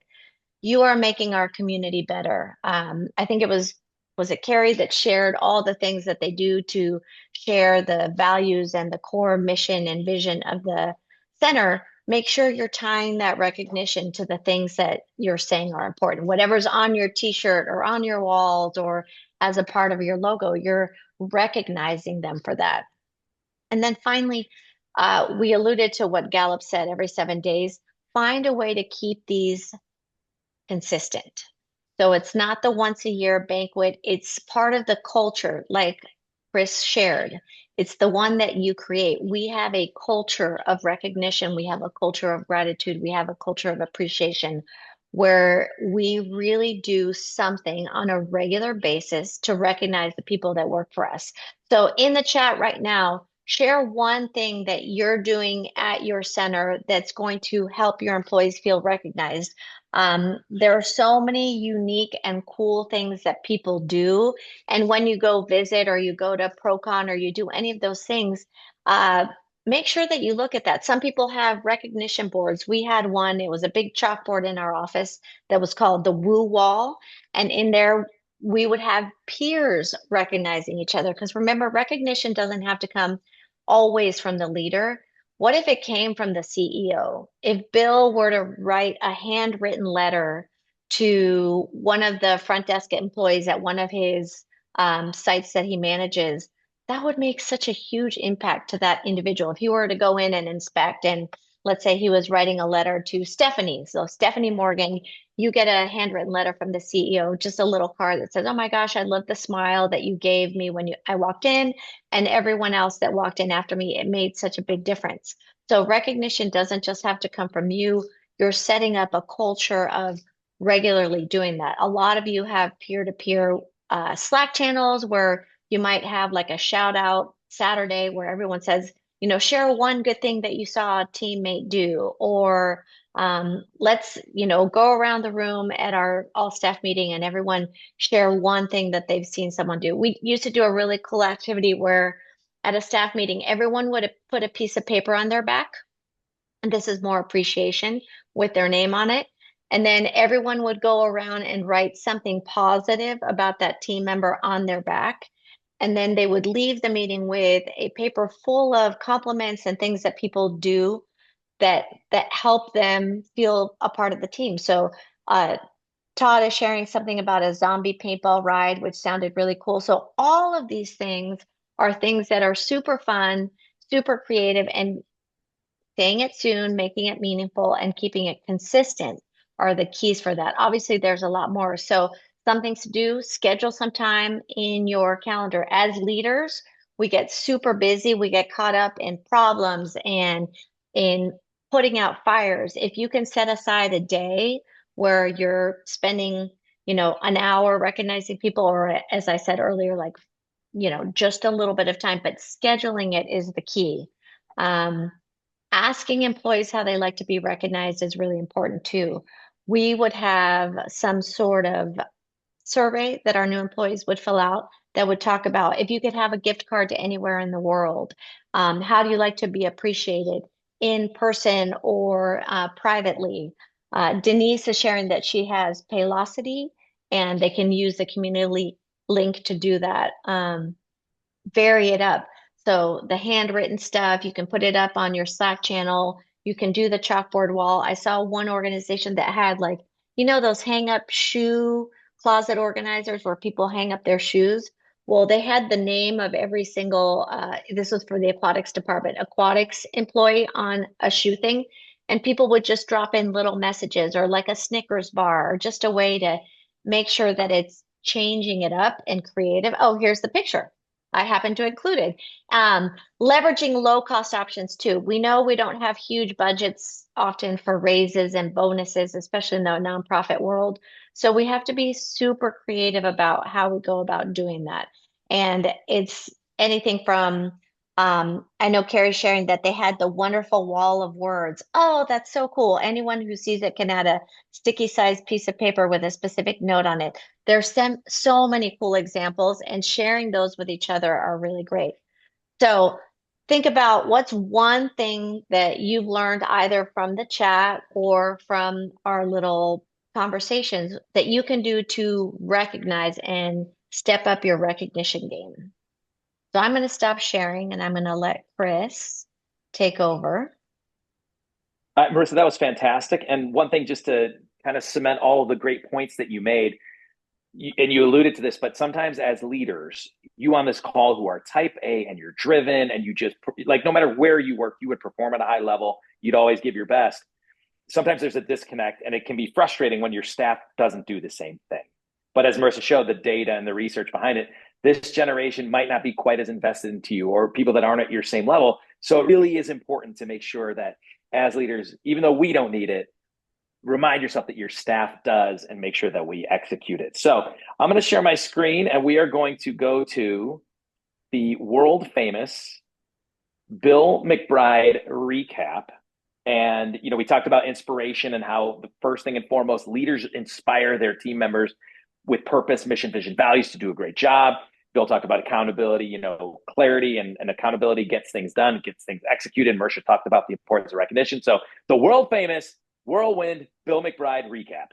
you are making our community better. I think it was it Carrie that shared all the things that they do to share the values and the core mission and vision of the center. Make sure you're tying that recognition to the things that you're saying are important. Whatever's on your t-shirt or on your walls or as a part of your logo, you're recognizing them for that. And then finally, We alluded to what Gallup said every 7 days. Find a way to keep these consistent. So it's not the once a year banquet, it's part of the culture, like Chris shared. It's the one that you create. We have a culture of recognition, we have a culture of gratitude, we have a culture of appreciation where we really do something on a regular basis to recognize the people that work for us. So in the chat right now, share one thing that you're doing at your center that's going to help your employees feel recognized. There are so many unique and cool things that people do. And when you go visit or you go to ProCon or you do any of those things, uh, make sure that you look at that. Some people have recognition boards. We had one, it was a big chalkboard in our office that was called the Woo Wall. And in there, we would have peers recognizing each other. Because remember, recognition doesn't have to come always from the leader. What if it came from the CEO? If Bill were to write a handwritten letter to one of the front desk employees at one of his sites that he manages, that would make such a huge impact to that individual. If he were to go in and inspect, and let's say he was writing a letter to Stephanie. So, Stephanie Morgan, you get a handwritten letter from the CEO, just a little card that says, "Oh my gosh, I love the smile that you gave me when I walked in, and everyone else that walked in after me. It made such a big difference." So recognition doesn't just have to come from you. You're setting up a culture of regularly doing that. A lot of you have peer-to-peer Slack channels where you might have like a shout out Saturday where everyone says, share one good thing that you saw a teammate do, or let's, go around the room at our all staff meeting and everyone share one thing that they've seen someone do. We used to do a really cool activity where at a staff meeting, everyone would put a piece of paper on their back, and this is more appreciation, with their name on it. And then everyone would go around and write something positive about that team member on their back. And then they would leave the meeting with a paper full of compliments and things that people do that help them feel a part of the team. So Todd is sharing something about a zombie paintball ride, which sounded really cool. So all of these things are things that are super fun, super creative, and saying it soon, making it meaningful, and keeping it consistent are the keys for that. Obviously, there's a lot more. So some things to do, schedule some time in your calendar. As leaders, we get super busy. We get caught up in problems and in putting out fires. If you can set aside a day where you're spending, an hour recognizing people, or as I said earlier, like, just a little bit of time, but scheduling it is the key. Asking employees how they like to be recognized is really important too. We would have some sort of survey that our new employees would fill out that would talk about if you could have a gift card to anywhere in the world, how do you like to be appreciated in person or privately? Denise is sharing that she has Paylocity and they can use the community link to do that. Vary it up. So the handwritten stuff, you can put it up on your Slack channel. You can do the chalkboard wall. I saw one organization that had like, those hang up shoe closet organizers where people hang up their shoes. Well, they had the name of every single, this was for the aquatics department, aquatics employee on a shoe thing. And people would just drop in little messages or like a Snickers bar or just a way to make sure that it's changing it up and creative. Oh, here's the picture. I happen to include it. Leveraging low cost options too. We know we don't have huge budgets often for raises and bonuses, especially in the nonprofit world. So we have to be super creative about how we go about doing that. And it's anything from, I know Carrie sharing that they had the wonderful wall of words. Oh, that's so cool. Anyone who sees it can add a sticky sized piece of paper with a specific note on it. There's so many cool examples, and sharing those with each other are really great. So think about what's one thing that you've learned either from the chat or from our little conversations that you can do to recognize and step up your recognition game. So I'm going to stop sharing and I'm going to let Chris take over.
Marisa, that was fantastic. And one thing just to kind of cement all of the great points that you made, and you alluded to this, but sometimes as leaders, you on this call who are type A and you're driven and you just like, no matter where you work, you would perform at a high level. You'd always give your best. Sometimes there's a disconnect, and it can be frustrating when your staff doesn't do the same thing. But as Marisa showed, the data and the research behind it, this generation might not be quite as invested into you, or people that aren't at your same level. So it really is important to make sure that as leaders, even though we don't need it, remind yourself that your staff does and make sure that we execute it. So I'm going to share my screen, and we are going to go to the world famous Bill McBride recap. And, we talked about inspiration and how the first thing and foremost, leaders inspire their team members with purpose, mission, vision, values to do a great job. Bill talked about accountability, clarity and accountability gets things done, gets things executed. Marisa talked about the importance of recognition. So the world famous whirlwind Bill McBride recap.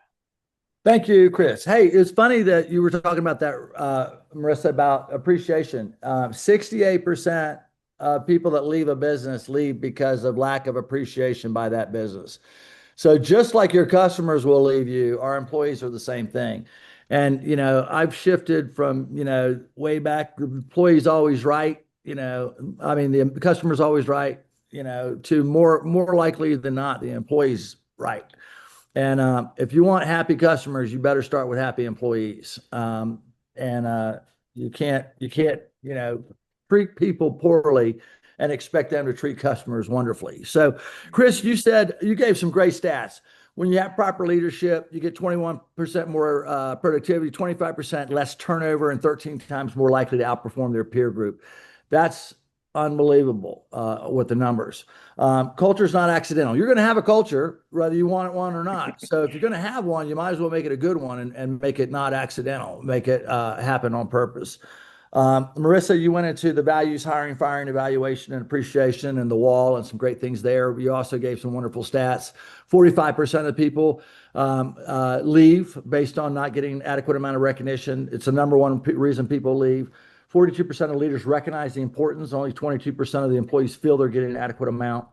Thank you, Chris. Hey, it's funny that you were talking about that, Marisa, about appreciation. 68% of people that leave a business leave because of lack of appreciation by that business. So just like your customers will leave you, our employees are the same thing. And, I've shifted from, way back, the employee's always right, the customer's always right, to more likely than not, the employee's right. And if you want happy customers, you better start with happy employees. You can't, treat people poorly and expect them to treat customers wonderfully. So, Chris, you said you gave some great stats. When you have proper leadership, you get 21% more productivity, 25% less turnover, and 13 times more likely to outperform their peer group. That's unbelievable with the numbers. Culture is not accidental. You're going to have a culture, whether you want one or not. So if you're going to have one, you might as well make it a good one and make it not accidental, make it happen on purpose. Marisa, you went into the values, hiring, firing, evaluation, and appreciation, and the wall, and some great things there. You also gave some wonderful stats. 45% of people leave based on not getting an adequate amount of recognition. It's the number one reason people leave. 42% of leaders recognize the importance. Only 22% of the employees feel they're getting an adequate amount.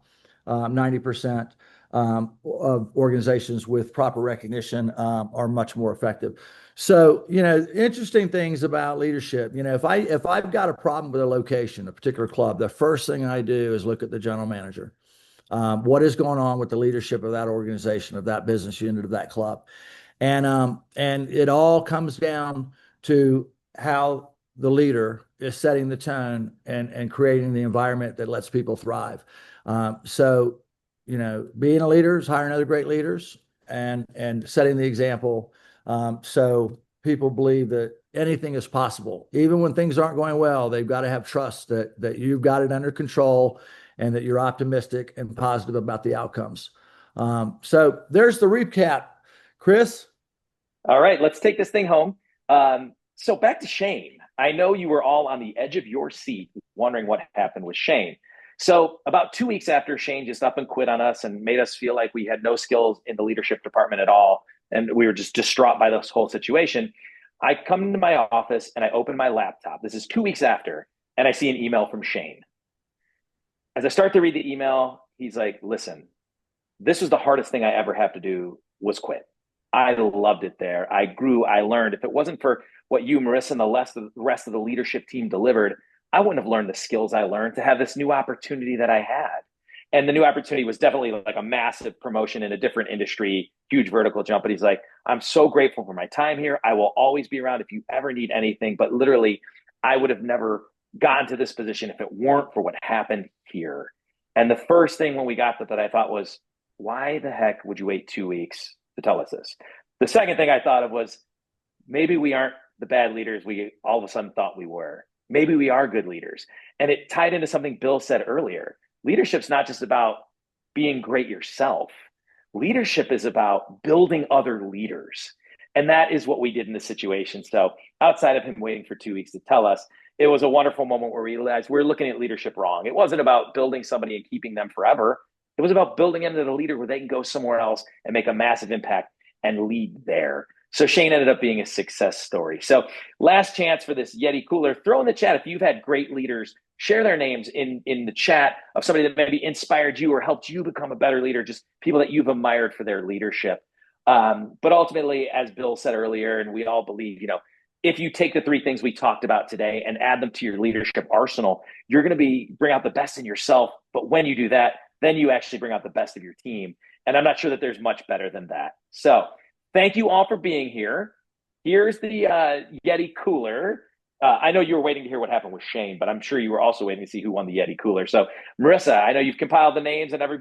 90% of organizations with proper recognition are much more effective. So, interesting things about leadership. If I've got a problem with a location, a particular club, the first thing I do is look at the general manager. What is going on with the leadership of that organization, of that business unit, of that club? And it all comes down to how the leader is setting the tone and creating the environment that lets people thrive. So, being a leader is hiring other great leaders and setting the example. So people believe that anything is possible. Even when things aren't going well, they've got to have trust that you've got it under control and that you're optimistic and positive about the outcomes. So there's the recap. Chris?
All right, let's take this thing home. So back to Shane. I know you were all on the edge of your seat wondering what happened with Shane. So about 2 weeks after Shane just up and quit on us and made us feel like we had no skills in the leadership department at all, and we were just distraught by this whole situation, I come into my office and I open my laptop. This is 2 weeks after, and I see an email from Shane. As I start to read the email, he's like, listen, this was the hardest thing I ever have to do was quit. I loved it there. I grew, I learned. If it wasn't for what you, Marisa, and the rest of the leadership team delivered, I wouldn't have learned the skills I learned to have this new opportunity that I had. And the new opportunity was definitely like a massive promotion in a different industry, huge vertical jump. But he's like, I'm so grateful for my time here. I will always be around if you ever need anything. But literally, I would have never gotten to this position if it weren't for what happened here. And the first thing when we got that I thought was, why the heck would you wait 2 weeks to tell us this? The second thing I thought of was, maybe we aren't the bad leaders we all of a sudden thought we were. Maybe we are good leaders. And it tied into something Bill said earlier. Leadership's not just about being great yourself. Leadership is about building other leaders. And that is what we did in this situation. So outside of him waiting for 2 weeks to tell us, it was a wonderful moment where we realized we're looking at leadership wrong. It wasn't about building somebody and keeping them forever. It was about building into the leader where they can go somewhere else and make a massive impact and lead there. So Shane ended up being a success story. So last chance for this Yeti cooler. Throw in the chat if you've had great leaders. Share their names in the chat of somebody that maybe inspired you or helped you become a better leader, just people that you've admired for their leadership. But ultimately, as Bill said earlier, and we all believe, if you take the three things we talked about today and add them to your leadership arsenal, you're going to bring out the best in yourself. But when you do that, then you actually bring out the best of your team. And I'm not sure that there's much better than that. So thank you all for being here. Here's the Yeti cooler. I know you were waiting to hear what happened with Shane, but I'm sure you were also waiting to see who won the Yeti cooler. So Marisa, I know you've compiled the names and every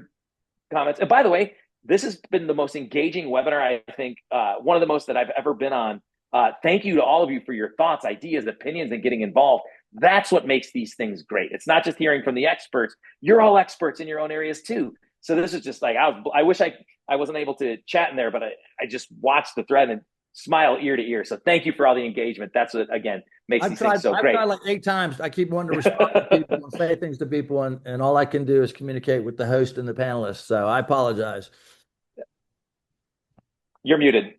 comments. And by the way, this has been the most engaging webinar, I think, one of the most that I've ever been on. Thank you to all of you for your thoughts, ideas, opinions, and getting involved. That's what makes these things great. It's not just hearing from the experts. You're all experts in your own areas too. So this is just like, I wish I wasn't able to chat in there, but I just watched the thread and smile ear to ear. So thank you for all the engagement. That's what, again, makes these things so great.
I've tried like 8 times. I keep wanting to respond to people and say things to people, and all I can do is communicate with the host and the panelists. So I apologize.
You're muted.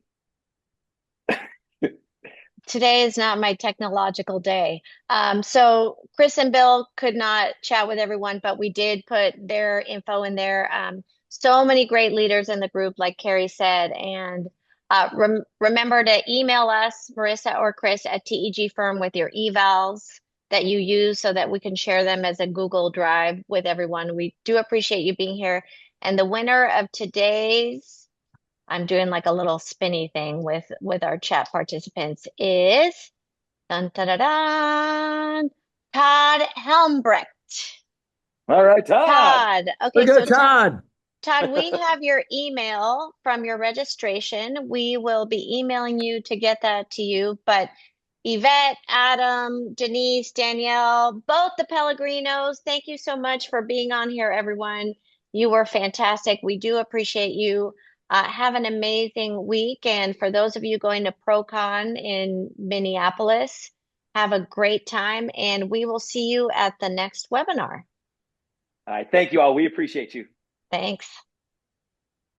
Today is not my technological day. So Chris and Bill could not chat with everyone, but we did put their info in there. So many great leaders in the group, like Carrie said, and remember to email us, Marisa or Chris at TEG Firm, with your evals that you use so that we can share them as a Google Drive with everyone. We do appreciate you being here. And the winner of today's, I'm doing like a little spinny thing with our chat participants, is dun, dun, dun, dun, Todd Helmbrecht.
All right, Todd.
Todd. Okay,
so Todd.
Todd, we have your email from your registration. We will be emailing you to get that to you. But Yvette, Adam, Denise, Danielle, both the Pellegrinos, thank you so much for being on here, everyone. You were fantastic. We do appreciate you. Have an amazing week. And for those of you going to ProCon in Minneapolis, have a great time. And we will see you at the next webinar.
All right. Thank you all. We appreciate you.
Thanks.